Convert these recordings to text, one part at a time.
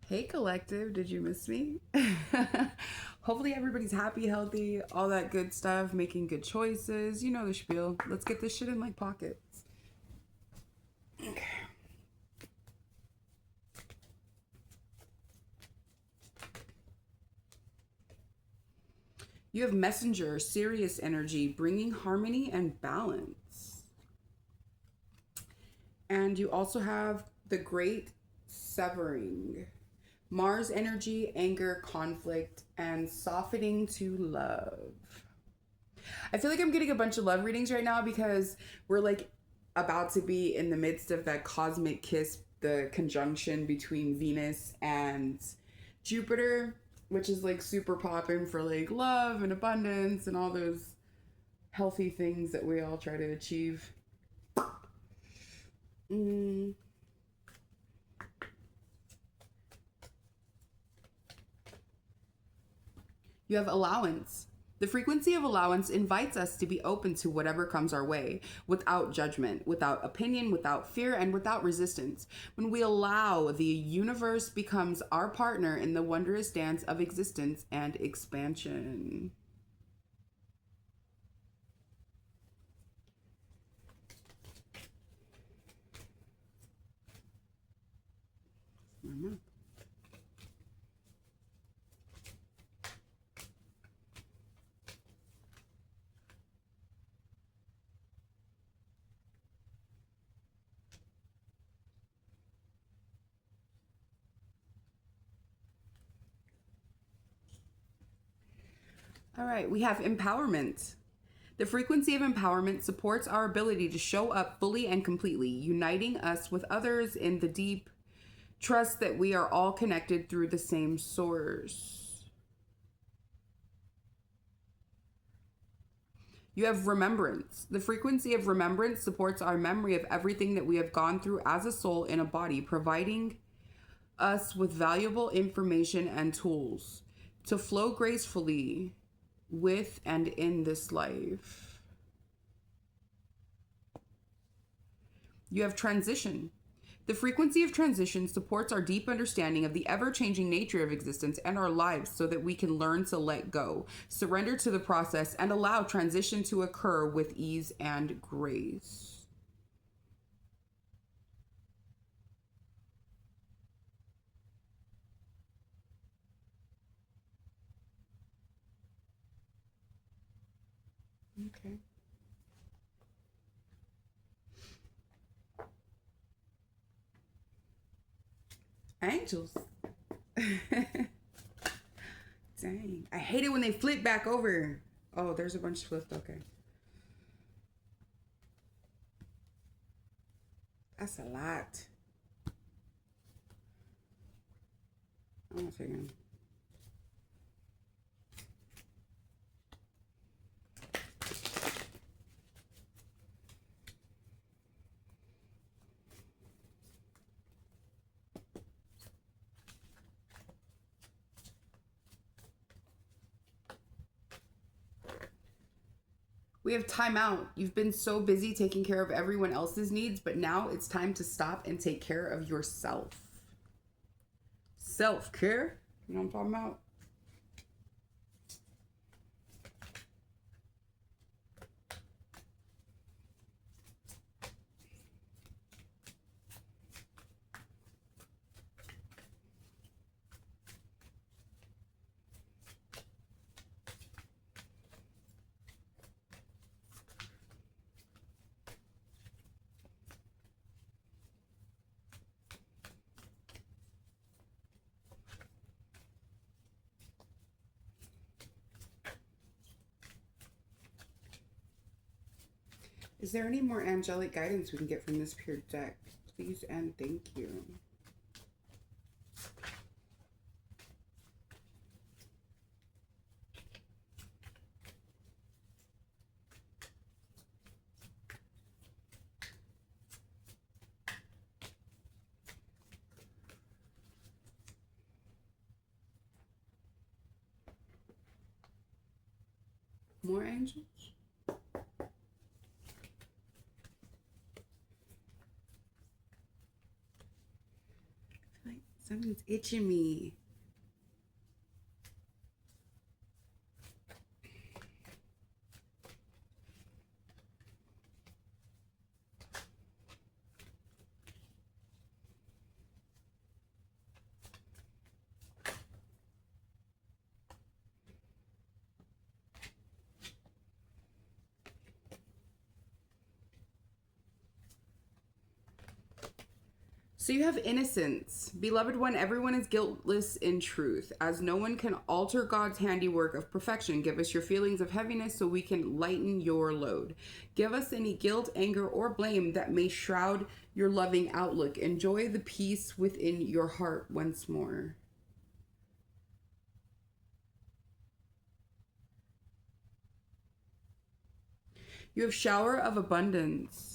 Hey collective, did you miss me? Hopefully everybody's happy, healthy, all that good stuff, making good choices. You know the spiel. Let's get this shit in like pockets. Okay. You have messenger, serious energy, bringing harmony and balance. And you also have the great severing. Mars energy, anger, conflict, and softening to love. I feel like I'm getting a bunch of love readings right now because we're like about to be in the midst of that cosmic kiss, the conjunction between Venus and Jupiter, which is like super popping for like love and abundance and all those healthy things that we all try to achieve. Mm. You have allowance. The frequency of allowance invites us to be open to whatever comes our way, without judgment, without opinion, without fear, and without resistance. When we allow, the universe becomes our partner in the wondrous dance of existence and expansion. Mm-hmm. All right, we have empowerment. The frequency of empowerment supports our ability to show up fully and completely, uniting us with others in the deep trust that we are all connected through the same source. You have remembrance. The frequency of remembrance supports our memory of everything that we have gone through as a soul in a body, providing us with valuable information and tools to flow gracefully with and in this life. You have transition. The frequency of transition supports our deep understanding of the ever changing nature of existence and our lives so that we can learn to let go, surrender to the process, and allow transition to occur with ease and grace. Okay. Angels. Dang. I hate it when they flip back over. Oh, there's a bunch flipped. Okay. That's a lot. I'm not figuring. We have time out. You've been so busy taking care of everyone else's needs, but now it's time to stop and take care of yourself. Self care. You know what I'm talking about? Is there any more angelic guidance we can get from this pure deck? Please and thank you. More angels? Something's itching me. So you have innocence. Beloved one, everyone is guiltless in truth, as no one can alter God's handiwork of perfection. Give us your feelings of heaviness so we can lighten your load. Give us any guilt, anger, or blame that may shroud your loving outlook. Enjoy the peace within your heart once more. You have shower of abundance.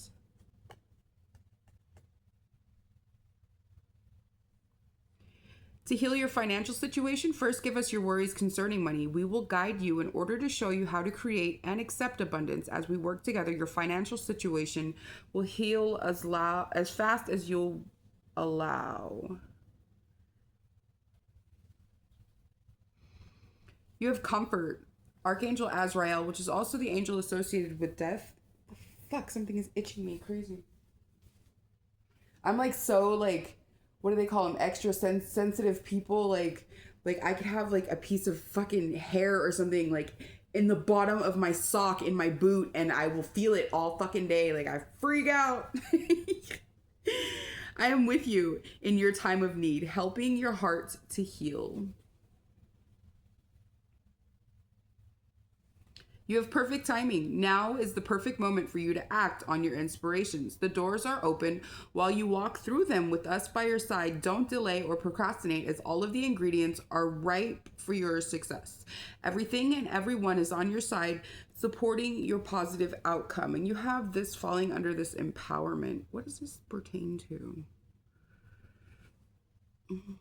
To heal your financial situation, first give us your worries concerning money. We will guide you in order to show you how to create and accept abundance. As we work together, your financial situation will heal as fast as you'll allow. You have comfort. Archangel Azrael, which is also the angel associated with death. Fuck, something is itching me crazy. I'm like so like, what do they call them? Extra sensitive people. Like I could have like a piece of fucking hair or something like in the bottom of my sock in my boot, and I will feel it all fucking day. Like I freak out. I am with you in your time of need, helping your heart to heal. You have perfect timing. Now is the perfect moment for you to act on your inspirations. The doors are open while you walk through them with us by your side. Don't delay or procrastinate, as all of the ingredients are ripe for your success. Everything and everyone is on your side, supporting your positive outcome. And you have this falling under this empowerment. What does this pertain to? Mm-hmm.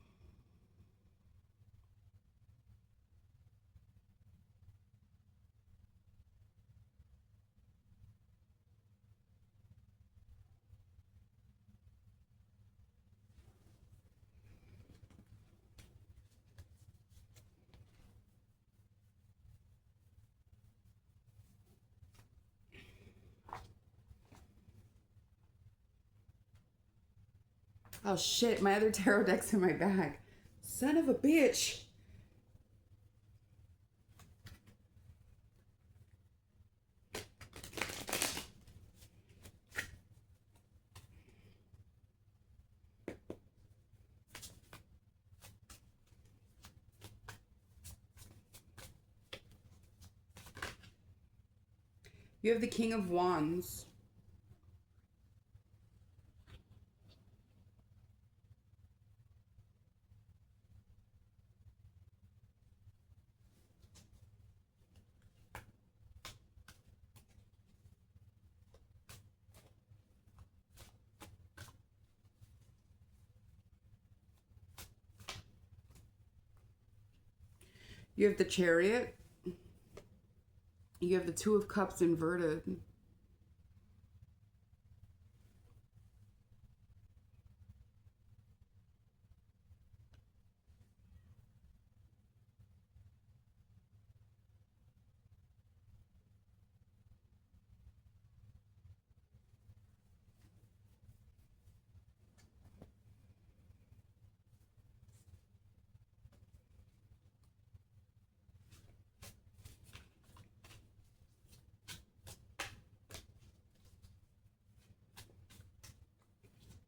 Oh shit, my other tarot deck's in my bag. Son of a bitch. You have the King of Wands. You have the Chariot. You have the Two of Cups inverted.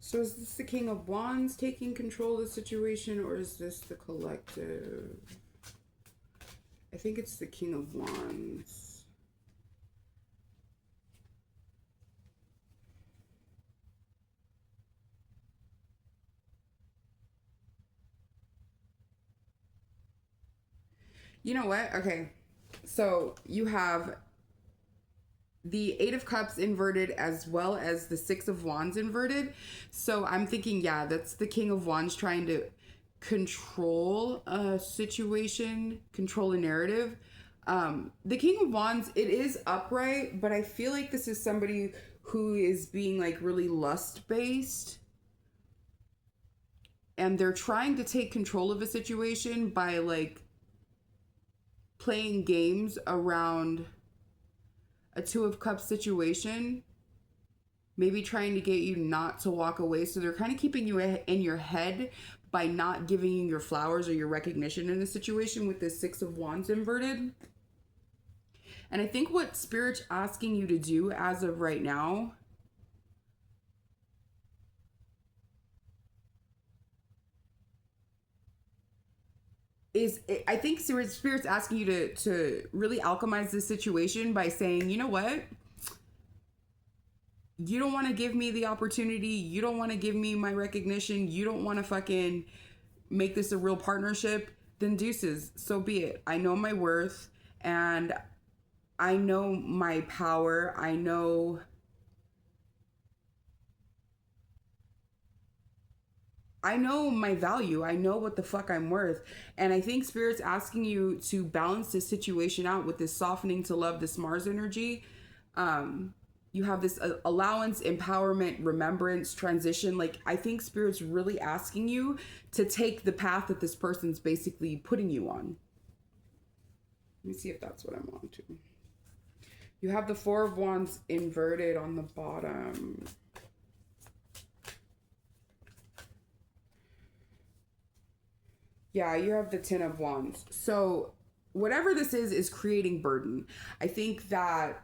So is this the King of Wands taking control of the situation, or is this the collective? I think it's the King of Wands. You know what? Okay. So you have the Eight of Cups inverted as well as the Six of Wands inverted. So I'm thinking, yeah, that's the King of Wands trying to control a situation, control a narrative. The King of Wands, it is upright, but I feel like this is somebody who is being like really lust based. and they're trying to take control of a situation by like playing games around a Two of Cups situation, maybe trying to get you not to walk away. So they're kind of keeping you in your head by not giving you your flowers or your recognition in the situation with this Six of Wands inverted. And I think what Spirit's asking you to do as of right now is, I think Spirit's asking you to really alchemize this situation by saying, you know what? You don't want to give me the opportunity. You don't want to give me my recognition. You don't want to fucking make this a real partnership. Then deuces, so be it. I know my worth and I know my power. I know my value. I know what the fuck I'm worth. And I think Spirit's asking you to balance this situation out with this softening to love, this Mars energy. You have this allowance, empowerment, remembrance, transition. Like, I think Spirit's really asking you to take the path that this person's basically putting you on. Let me see if that's what I'm on to. You have the Four of Wands inverted on the bottom. Yeah, you have the Ten of Wands. So whatever this is creating burden. I think that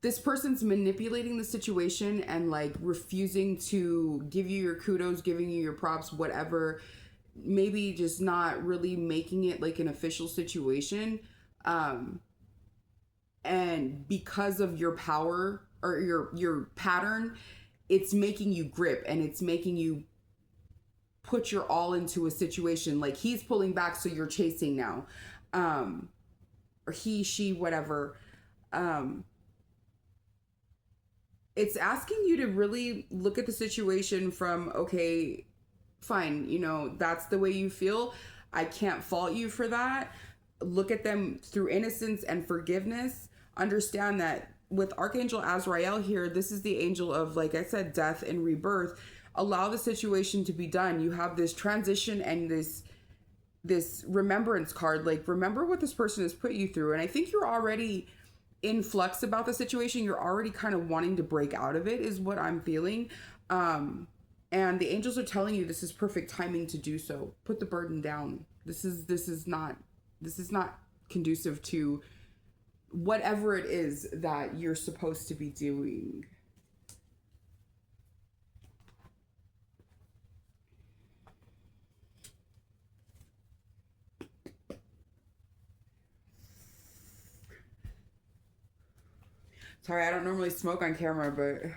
this person's manipulating the situation and like refusing to give you your kudos, giving you your props, whatever. Maybe just not really making it like an official situation. And because of your power or your pattern, it's making you grip and it's making you put your all into a situation. Like, he's pulling back, so you're chasing now. Or he, she, whatever. It's asking you to really look at the situation from, okay, fine, you know, that's the way you feel. I can't fault you for that. Look at them through innocence and forgiveness. Understand that with Archangel Azrael here, this is the angel of, like I said, death and rebirth. Allow the situation to be done. You have this transition and this remembrance card. Like, remember what this person has put you through. And I think you're already in flux about the situation. You're already kind of wanting to break out of it, is what I'm feeling. And the angels are telling you this is perfect timing to do so. Put the burden down. This is not conducive to whatever it is that you're supposed to be doing. Sorry, I don't normally smoke on camera, but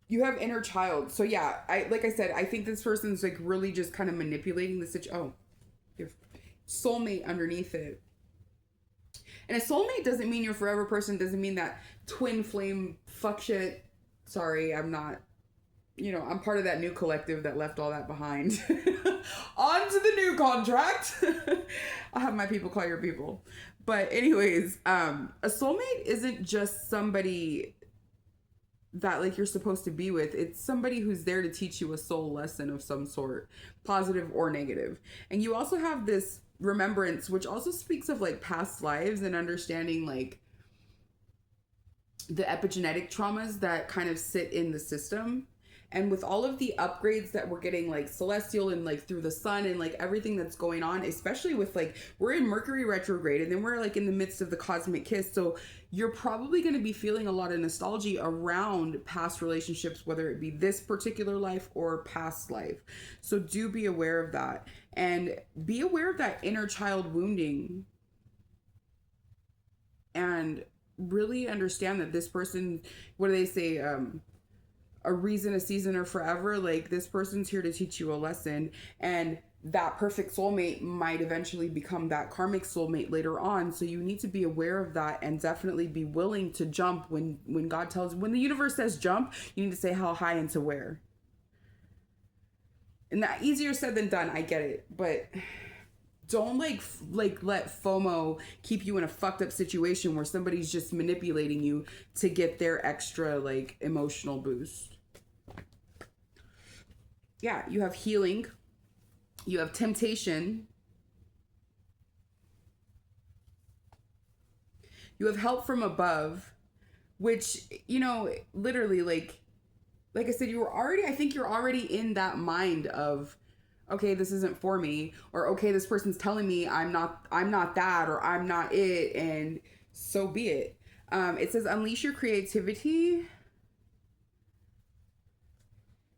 you have inner child. So yeah, like I said, I think this person's like really just kind of manipulating the situation. Oh, your soulmate underneath it. And a soulmate doesn't mean your forever person, doesn't mean that twin flame fuck shit. Sorry, I'm not, you know, I'm part of that new collective that left all that behind. On to the new contract. I'll have my people call your people. But anyways, a soulmate isn't just somebody that like you're supposed to be with. It's somebody who's there to teach you a soul lesson of some sort, positive or negative. And you also have this remembrance, which also speaks of like past lives and understanding like the epigenetic traumas that kind of sit in the system. And with all of the upgrades that we're getting, like celestial and like through the sun and like everything that's going on, especially with like, we're in Mercury retrograde and then we're like in the midst of the cosmic kiss. So you're probably going to be feeling a lot of nostalgia around past relationships, whether it be this particular life or past life. So do be aware of that and be aware of that inner child wounding and really understand that this person, what do they say? A reason, a season, or forever. Like, this person's here to teach you a lesson, and that perfect soulmate might eventually become that karmic soulmate later on. So you need to be aware of that and definitely be willing to jump when God tells, when the universe says jump, you need to say how high and to where. And that easier said than done, I get it, but don't let FOMO keep you in a fucked up situation where somebody's just manipulating you to get their extra like emotional boost. Yeah, you have healing, you have temptation, you have help from above, which, you know, literally like I said, I think you're already in that mind of, okay, this isn't for me, or okay, this person's telling me I'm not that, or I'm not it, and so be it. It says unleash your creativity.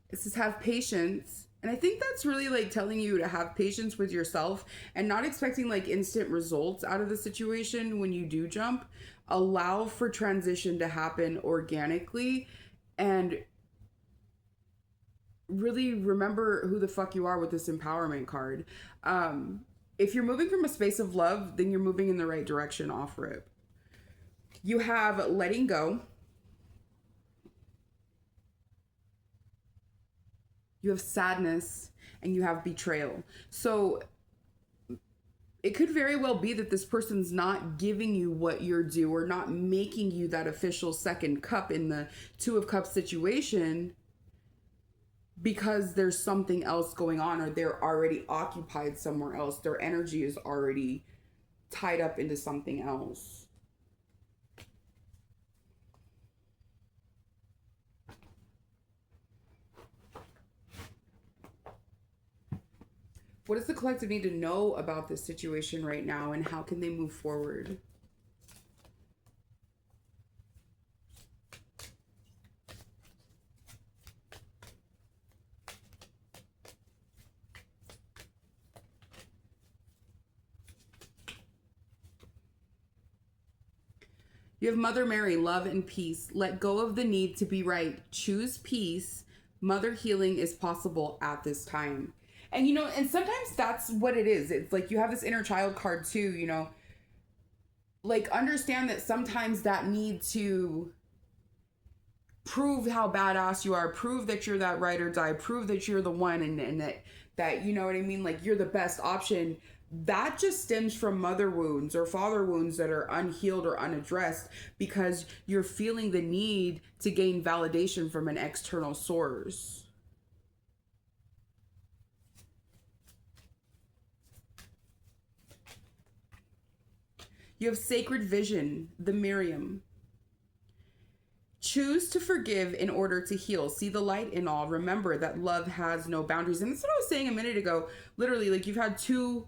It says have patience. And I think that's really like telling you to have patience with yourself and not expecting like instant results out of the situation when you do jump. Allow for transition to happen organically, and really remember who the fuck you are with this empowerment card. If you're moving from a space of love, then you're moving in the right direction off rip. You have letting go. You have sadness, and you have betrayal. So it could very well be that this person's not giving you what you're due, or not making you that official second cup in the Two of Cups situation, because there's something else going on, or they're already occupied somewhere else. Their energy is already tied up into something else. What does the collective need to know about this situation right now, and how can they move forward? You have Mother Mary, love and peace. Let go of the need to be right. Choose peace. Mother healing is possible at this time. And, you know, and sometimes that's what it is. It's like you have this inner child card too, you know. Like, understand that sometimes that need to prove how badass you are, prove that you're that ride or die, prove that you're the one, and that, you know what I mean? Like, you're the best option. That just stems from mother wounds or father wounds that are unhealed or unaddressed, because you're feeling the need to gain validation from an external source. You have sacred vision, the Miriam. Choose to forgive in order to heal. See the light in all. Remember that love has no boundaries. And that's what I was saying a minute ago. Literally, like, you've had two,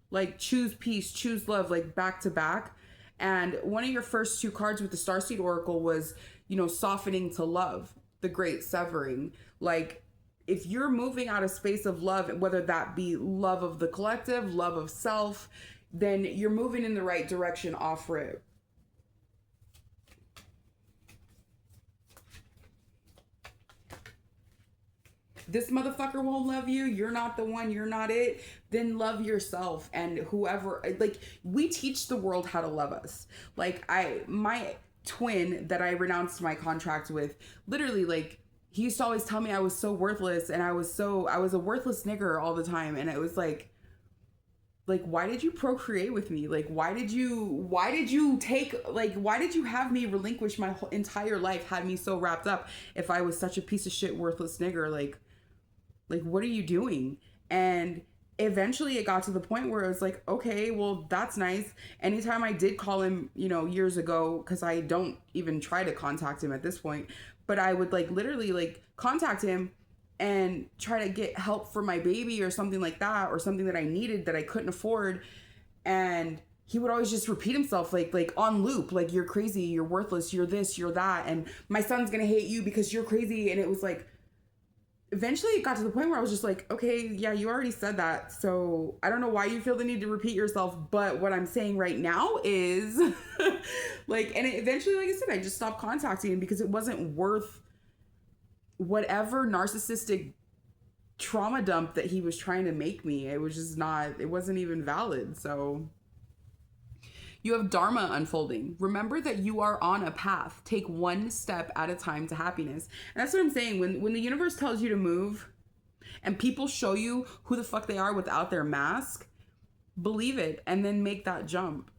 like, choose peace, choose love, like, back to back. And one of your first two cards with the Starseed Oracle was, you know, softening to love, the great severing. Like, if you're moving out of space of love, whether that be love of the collective, love of self, then you're moving in the right direction off rip. This motherfucker won't love you, you're not the one, you're not it, then love yourself. And whoever, like, we teach the world how to love us. Like, my twin that I renounced my contract with, literally, like, he used to always tell me I was so worthless, and I was a worthless nigger all the time. And it was like, why did you procreate with me? Like, why did you have me relinquish my whole entire life, had me so wrapped up, if I was such a piece of shit, worthless nigger? Like, what are you doing? And eventually it got to the point where it was like, okay, well, that's nice. Anytime I did call him, you know, years ago, because I don't even try to contact him at this point, but I would, like, literally, like, contact him and try to get help for my baby or something like that, or something that I needed that I couldn't afford. And he would always just repeat himself, like on loop, like, you're crazy, you're worthless, you're this, you're that, and my son's gonna hate you because you're crazy. And it was like, eventually it got to the point where I was just like, okay, yeah, you already said that, so I don't know why you feel the need to repeat yourself, but what I'm saying right now is like, and eventually, like I said, I just stopped contacting him because it wasn't worth whatever narcissistic trauma dump that he was trying to make me. It was just not, it wasn't even valid. So you have Dharma unfolding. Remember that you are on a path. Take one step at a time to happiness. And that's what I'm saying. When the universe tells you to move and people show you who the fuck they are without their mask, Believe it and then make that jump.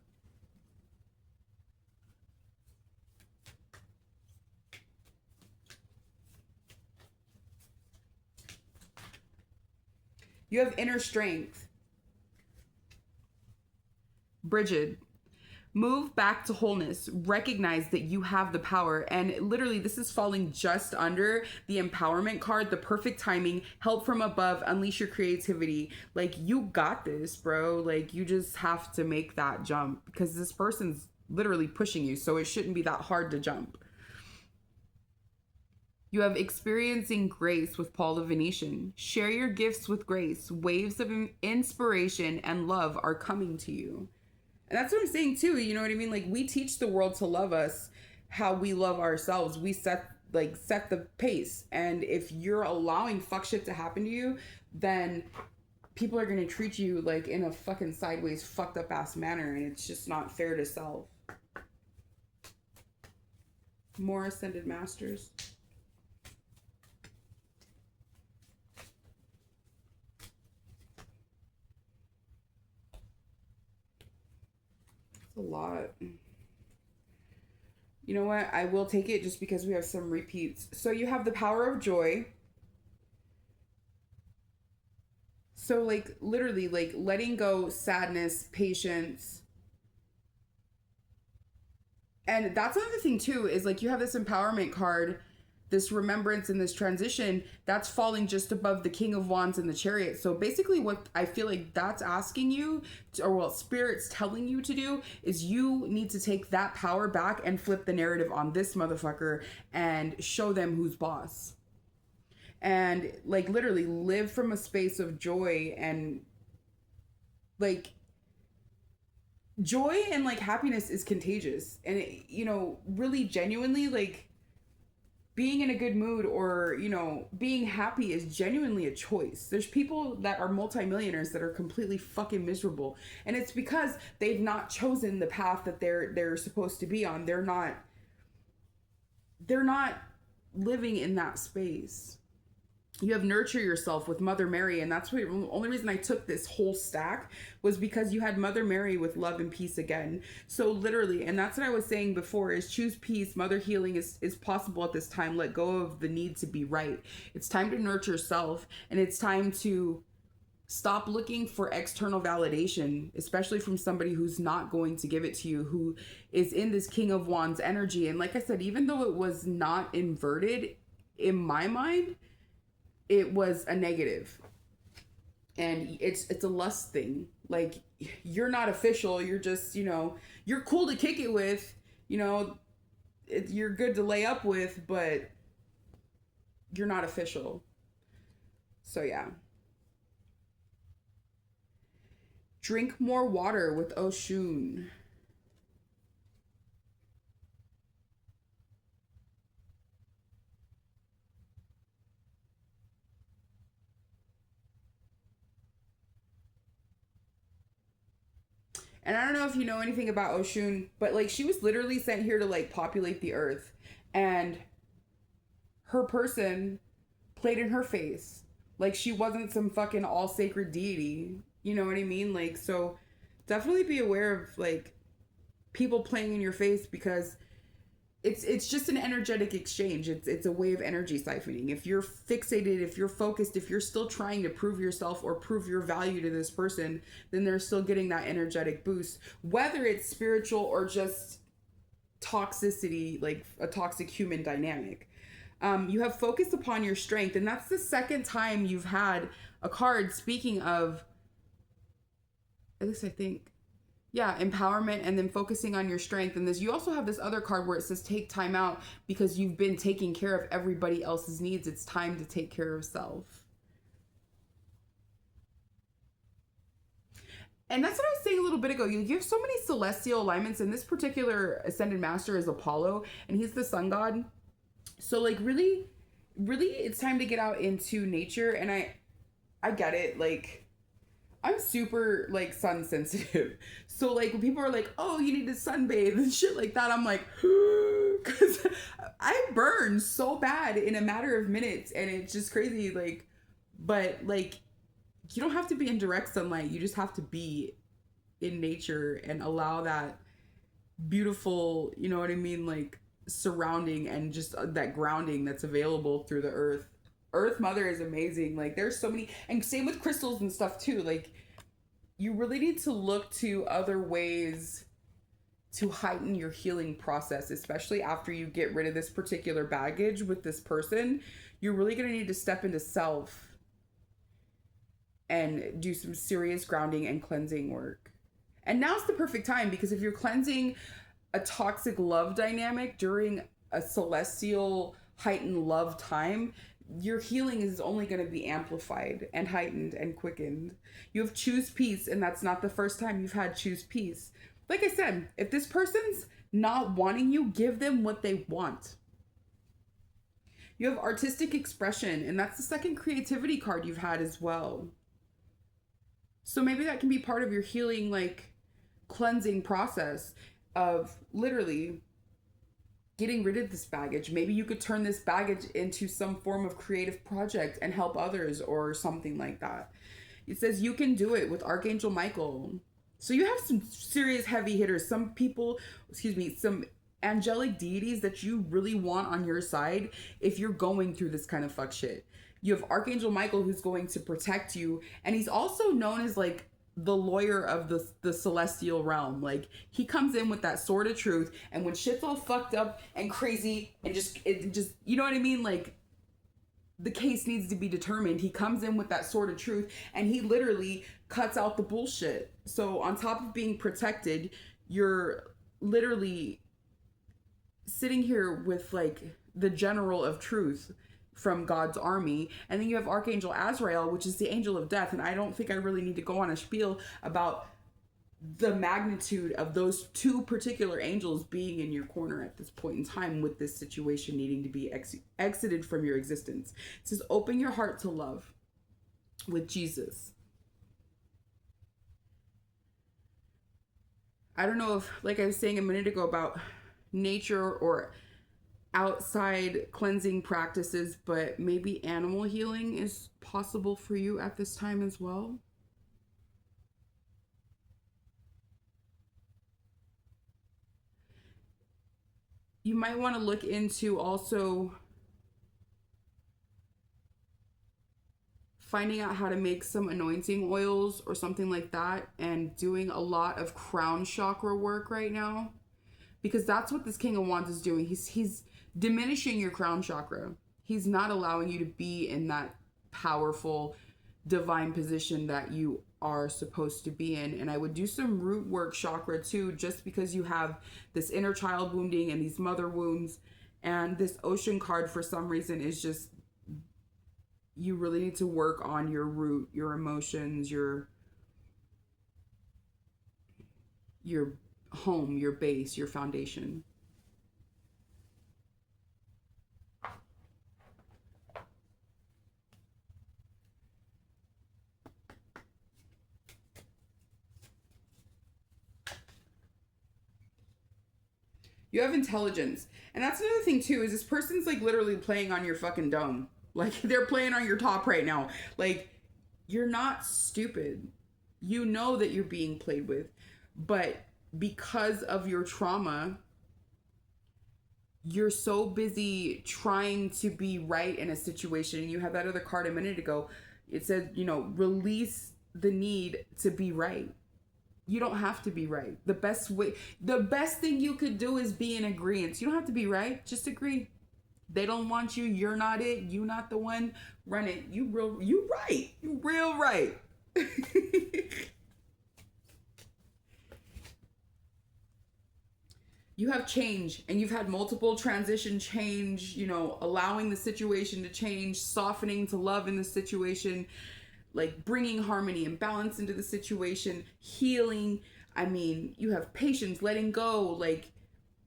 You have inner strength. Bridget, move back to wholeness. Recognize that you have the power. And literally, this is falling just under the empowerment card, the perfect timing, help from above, unleash your creativity. Like, you got this, bro. Like, you just have to make that jump because this person's literally pushing you. So it shouldn't be that hard to jump. You have experiencing grace with Paul the Venetian. Share your gifts with grace. Waves of inspiration and love are coming to you. And that's what I'm saying too. You know what I mean? Like, we teach the world to love us how we love ourselves. We set the pace. And if you're allowing fuck shit to happen to you, then people are going to treat you like in a fucking sideways, fucked up ass manner. And it's just not fair to self. More ascended masters. A lot. You know what? I will take it just because we have some repeats. So you have the power of joy. So like literally like letting go, sadness, patience. And that's another thing too, is like you have this empowerment card, this remembrance and this transition that's falling just above the King of Wands and the Chariot. So basically what I feel like that's asking you to, or what Spirit's telling you to do, is you need to take that power back and flip the narrative on this motherfucker and show them who's boss. And like literally live from a space of joy and like joy and like happiness is contagious. And it, you know, really genuinely like being in a good mood or, you know, being happy is genuinely a choice. There's people that are multimillionaires that are completely fucking miserable. And it's because they've not chosen the path that they're supposed to be on. They're not living in that space. You have nurture yourself with Mother Mary. And that's what the only reason I took this whole stack was because you had Mother Mary with love and peace again. So literally, and that's what I was saying before, is choose peace. Mother healing is possible at this time. Let go of the need to be right. It's time to nurture self, and it's time to stop looking for external validation, especially from somebody who's not going to give it to you, who is in this King of Wands energy. And like I said, even though it was not inverted in my mind, it was a negative. And it's a lust thing. Like, you're not official. You're just, you know, you're cool to kick it with, you know, you're good to lay up with, but you're not official. So yeah. Drink more water with Oshun. And I don't know if you know anything about Oshun, but like she was literally sent here to like populate the earth. And her person played in her face. Like she wasn't some fucking all sacred deity. You know what I mean? Like, so definitely be aware of like people playing in your face, because it's just an energetic exchange. It's a way of energy siphoning. If you're fixated, if you're focused, if you're still trying to prove yourself or prove your value to this person, then they're still getting that energetic boost, whether it's spiritual or just toxicity, like a toxic human dynamic. You have focused upon your strength, and that's the second time you've had a card speaking of, at least I think, yeah, empowerment and then focusing on your strength. And this, you also have this other card where it says take time out because you've been taking care of everybody else's needs. It's time to take care of self. And that's what I was saying a little bit ago. You have so many celestial alignments, and this particular ascended master is Apollo, and he's the sun god. So like really, really it's time to get out into nature. And I get it. Like, I'm super like sun sensitive. So like when people are like, oh, you need to sunbathe and shit like that, I'm like, because I burn so bad in a matter of minutes, and it's just crazy. Like, but like, you don't have to be in direct sunlight. You just have to be in nature and allow that beautiful, you know what I mean, like surrounding and just that grounding that's available through the earth. Earth Mother is amazing. Like there's so many, and same with crystals and stuff too. Like you really need to look to other ways to heighten your healing process, especially after you get rid of this particular baggage with this person. You're really going to need to step into self and do some serious grounding and cleansing work. And now's the perfect time, because if you're cleansing a toxic love dynamic during a celestial heightened love time, your healing is only going to be amplified and heightened and quickened. You have choose peace, and that's not the first time you've had choose peace. Like I said, if this person's not wanting you, give them what they want. You have artistic expression, and that's the second creativity card you've had as well. So maybe that can be part of your healing, like cleansing process of literally getting rid of this baggage. Maybe you could turn this baggage into some form of creative project and help others or something like that. It says you can do it with Archangel Michael. So you have some serious heavy hitters. Some people, some angelic deities that you really want on your side if you're going through this kind of fuck shit. You have Archangel Michael, who's going to protect you, and he's also known as like the lawyer of the celestial realm. Like he comes in with that sword of truth, and when shit's all fucked up and crazy and just you know what I mean, like the case needs to be determined, he comes in with that sword of truth and he literally cuts out the bullshit. So on top of being protected, you're literally sitting here with like the general of truth from God's army. And then you have Archangel Azrael, which is the angel of death. And I don't think I really need to go on a spiel about the magnitude of those two particular angels being in your corner at this point in time, with this situation needing to be exited from your existence. It says, open your heart to love with Jesus. I don't know if, like I was saying a minute ago about nature or outside cleansing practices, but maybe animal healing is possible for you at this time as well. You might want to look into also finding out how to make some anointing oils or something like that, and doing a lot of crown chakra work right now, because that's what this King of Wands is doing. He's diminishing your crown chakra. He's not allowing you to be in that powerful divine position that you are supposed to be in. And I would do some root work chakra too, just because you have this inner child wounding and these mother wounds. And this ocean card for some reason is just, you really need to work on your root, your emotions, your home, your base, your foundation. You have intelligence. And that's another thing too, is this person's like literally playing on your fucking dome. Like they're playing on your top right now. Like you're not stupid. You know that you're being played with. But because of your trauma, you're so busy trying to be right in a situation. And you have that other card a minute ago. It said, you know, release the need to be right. You don't have to be right. The best thing you could do is be in agreement. You don't have to be right. Just agree. They don't want you. You're not it. You not the one. Run it. You right. You real right. You have change, and you've had multiple transition change, you know, allowing the situation to change, softening to love in the situation, like bringing harmony and balance into the situation, healing. I mean, you have patience, letting go, like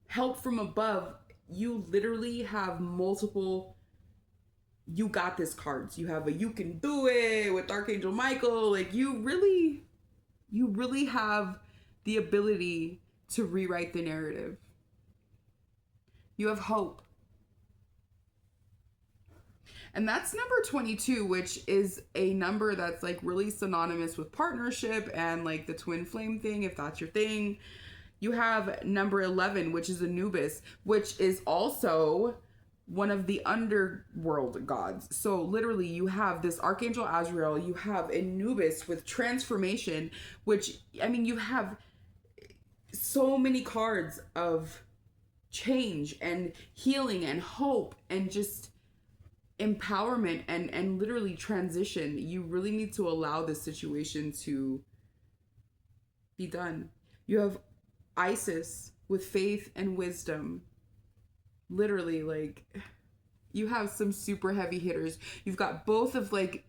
help from above. You literally have multiple you got this cards. You have a you can do it with Archangel Michael. Like you really have the ability to rewrite the narrative. You have hope. And that's number 22, which is a number that's like really synonymous with partnership and like the twin flame thing, if that's your thing. You have number 11, which is Anubis, which is also one of the underworld gods. So literally you have this Archangel Azrael, you have Anubis with transformation, which, I mean, you have so many cards of change and healing and hope and just empowerment and literally transition. You really need to allow this situation to be done. You have Isis with faith and wisdom. Literally, like, you have some super heavy hitters. You've got both of like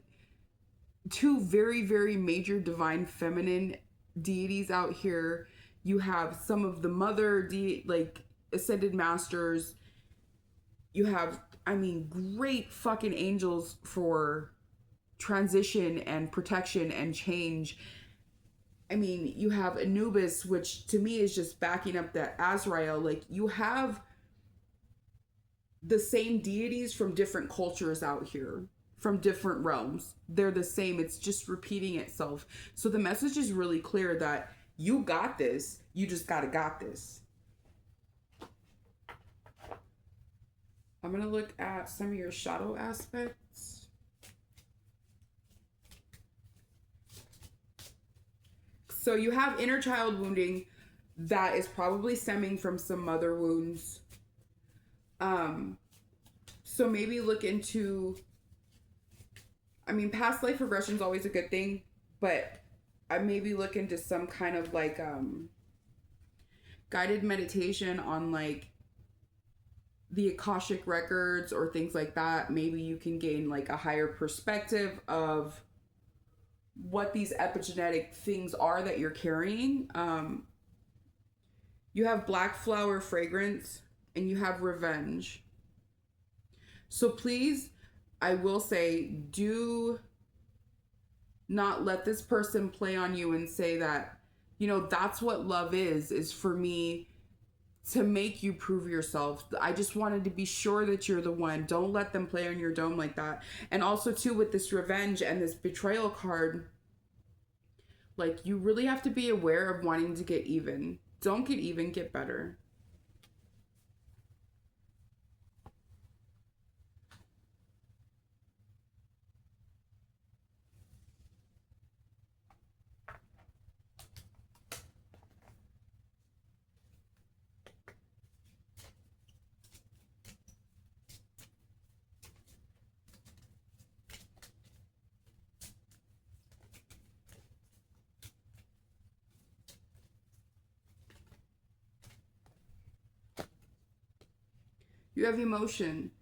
two very, very major divine feminine deities out here. You have some of the mother like ascended masters. You have, I mean, great fucking angels for transition and protection and change. I mean, you have Anubis, which to me is just backing up that Azrael. Like, you have the same deities from different cultures out here, from different realms. They're the same. It's just repeating itself. So the message is really clear that you got this. You just got this. I'm going to look at some of your shadow aspects. So you have inner child wounding that is probably stemming from some mother wounds. So maybe look into, I mean, past life regression is always a good thing, but I maybe look into some kind of like guided meditation on like the Akashic records or things like that. Maybe you can gain like a higher perspective of what these epigenetic things are that you're carrying. You have black flower fragrance and you have revenge. So please, I will say, do not let this person play on you and say that, you know, that's what love is for me to make you prove yourself. I just wanted to be sure that you're the one. Don't let them play on your dome like that. And also too, with this revenge and this betrayal card, like, you really have to be aware of wanting to get even. Don't get even, get better. You have emotion.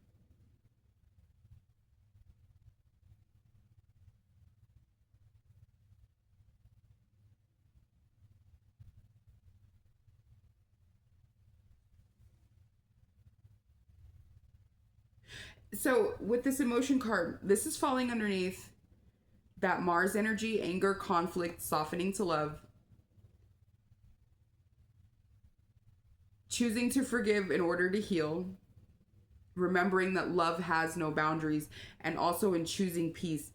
So with this emotion card, this is falling underneath that Mars energy, anger, conflict, softening to love. Choosing to forgive in order to heal. Remembering that love has no boundaries, and also in choosing peace.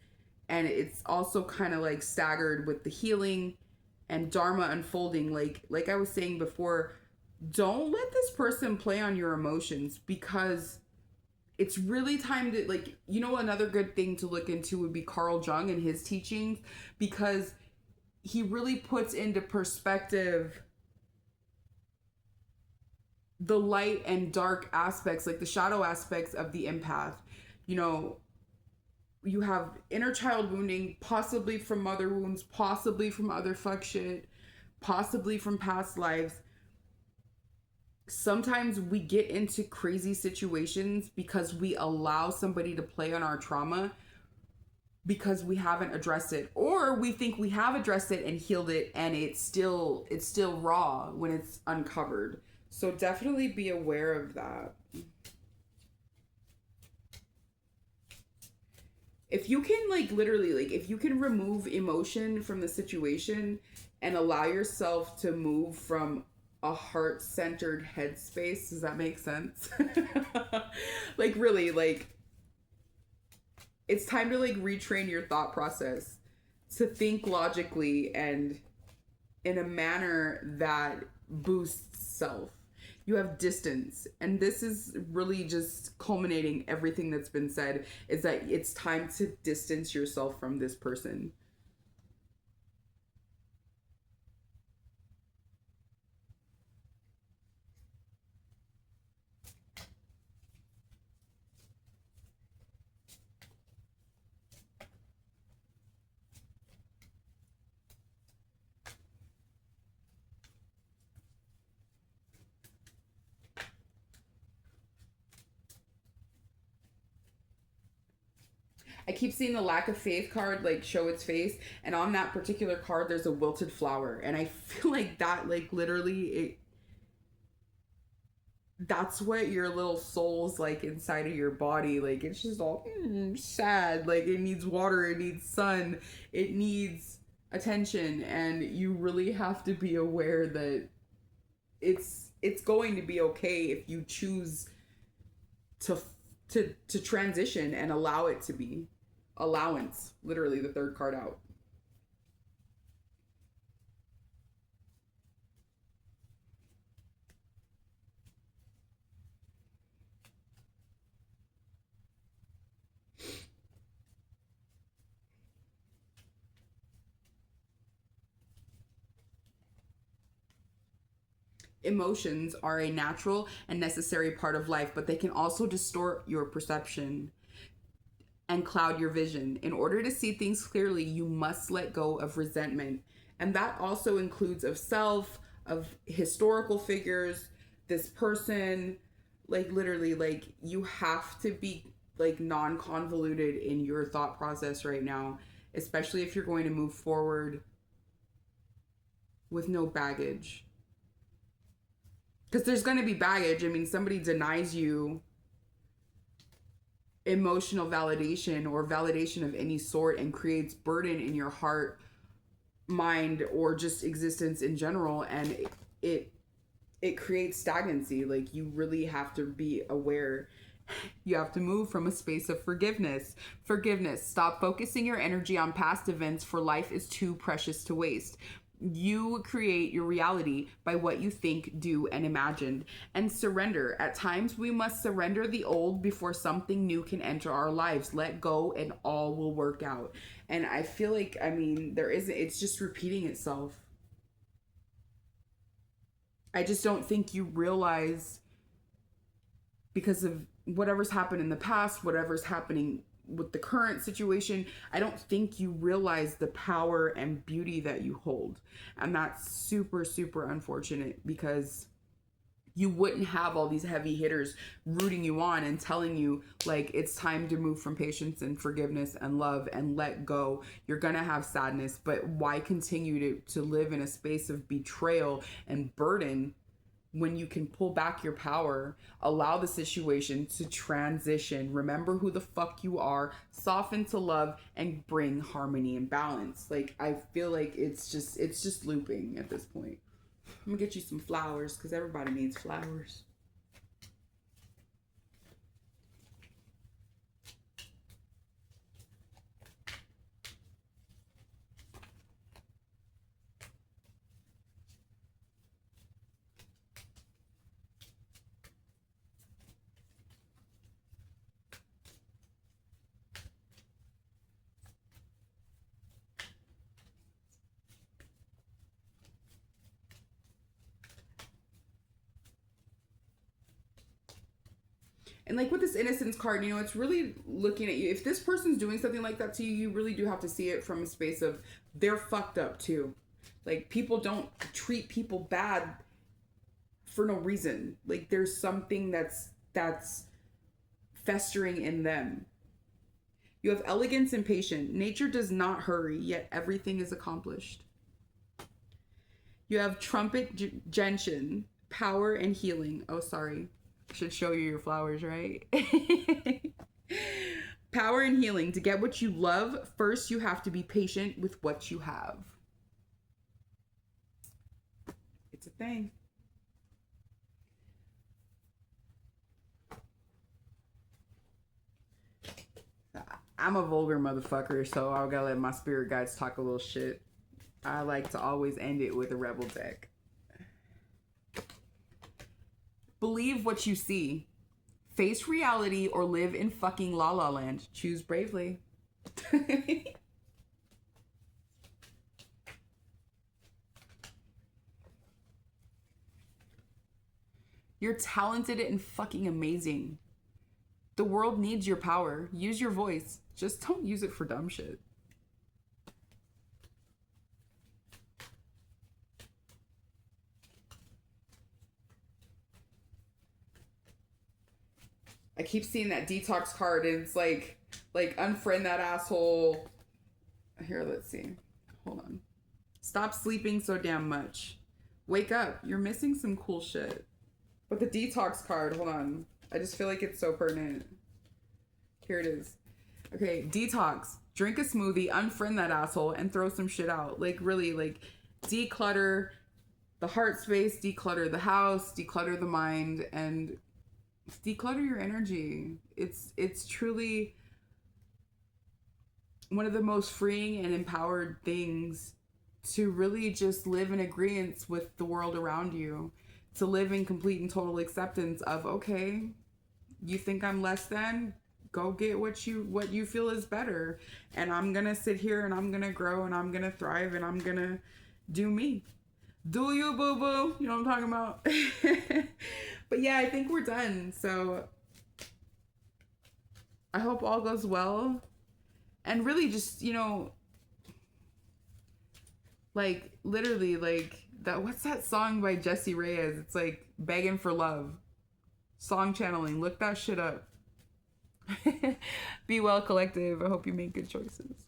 And it's also kind of like staggered with the healing and dharma unfolding. Like I was saying before, don't let this person play on your emotions, because it's really time to, like, you know, another good thing to look into would be Carl Jung and his teachings, because he really puts into perspective the light and dark aspects, like the shadow aspects of the empath. You know, you have inner child wounding, possibly from mother wounds, possibly from other fuck shit, possibly from past lives. Sometimes we get into crazy situations because we allow somebody to play on our trauma because we haven't addressed it, or we think we have addressed it and healed it, and it's still raw when it's uncovered. So definitely be aware of that. If you can, like, literally, like, if you can remove emotion from the situation and allow yourself to move from a heart-centered headspace, does that make sense? Like, really, like, it's time to like retrain your thought process to think logically and in a manner that boosts self. You have distance, and this is really just culminating everything that's been said, is that it's time to distance yourself from this person. I keep seeing the lack of faith card like show its face, and on that particular card there's a wilted flower, and I feel like that like literally it, that's what your little soul's like inside of your body. Like it's just all sad. Like it needs water, it needs sun, it needs attention, and you really have to be aware that it's going to be okay if you choose to to transition and allow it to be. Allowance, literally the third card out. Emotions are a natural and necessary part of life, but they can also distort your perception and cloud your vision. In order to see things clearly, you must let go of resentment. And that also includes of self, of historical figures, this person, like literally, like you have to be like non-convoluted in your thought process right now, especially if you're going to move forward with no baggage. Because there's going to be baggage. I mean, somebody denies you emotional validation or validation of any sort and creates burden in your heart, mind, or just existence in general, and it creates stagnancy. Like you really have to be aware. You have to move from a space of forgiveness. Forgiveness. Stop focusing your energy on past events, for life is too precious to waste. You create your reality by what you think, do, and imagine. And surrender. At times, we must surrender the old before something new can enter our lives. Let go and all will work out. And I feel like, I mean, it's just repeating itself. I just don't think you realize, because of whatever's happened in the past, whatever's happening with the current situation, I don't think you realize the power and beauty that you hold. And that's super, super unfortunate, because you wouldn't have all these heavy hitters rooting you on and telling you like it's time to move from patience and forgiveness and love and let go. You're gonna have sadness, but why continue to live in a space of betrayal and burden when you can pull back your power, allow the situation to transition, remember who the fuck you are, soften to love, and bring harmony and balance. Like I feel like it's just looping at this point. I'm gonna get you some flowers because everybody needs flowers. And like with this innocence card, you know, it's really looking at you. If this person's doing something like that to you, you really do have to see it from a space of they're fucked up too. Like people don't treat people bad for no reason. Like there's something that's festering in them. You have elegance and patience. Nature does not hurry, yet everything is accomplished. You have trumpet gentian, power and healing. Oh, sorry. Should show you your flowers, right? Power and healing. To get what you love, first you have to be patient with what you have. It's a thing. I'm a vulgar motherfucker, so I gotta let my spirit guides talk a little shit. I like to always end it with a rebel deck. Believe what you see. Face reality or live in fucking la la land. Choose bravely. You're talented and fucking amazing. The world needs your power. Use your voice. Just don't use it for dumb shit. I keep seeing that detox card and it's like unfriend that asshole. Here, let's see. Hold on. Stop sleeping so damn much. Wake up. You're missing some cool shit. But the detox card, hold on. I just feel like it's so pertinent. Here it is. Okay, detox. Drink a smoothie, unfriend that asshole, and throw some shit out. Like, really, like, declutter the heart space, declutter the house, declutter the mind, and declutter your energy. It's truly one of the most freeing and empowered things to really just live in agreement with the world around you, to live in complete and total acceptance of, okay, you think I'm less than? Go get what you feel is better, and I'm gonna sit here and I'm gonna grow and I'm gonna thrive and I'm gonna do me. Do you, boo boo? You know what I'm talking about? But yeah, I think we're done. So I hope all goes well. And really just, like literally like that, what's that song by Jessie Reyez? It's like begging for love. Song channeling. Look that shit up. Be well, collective. I hope you make good choices.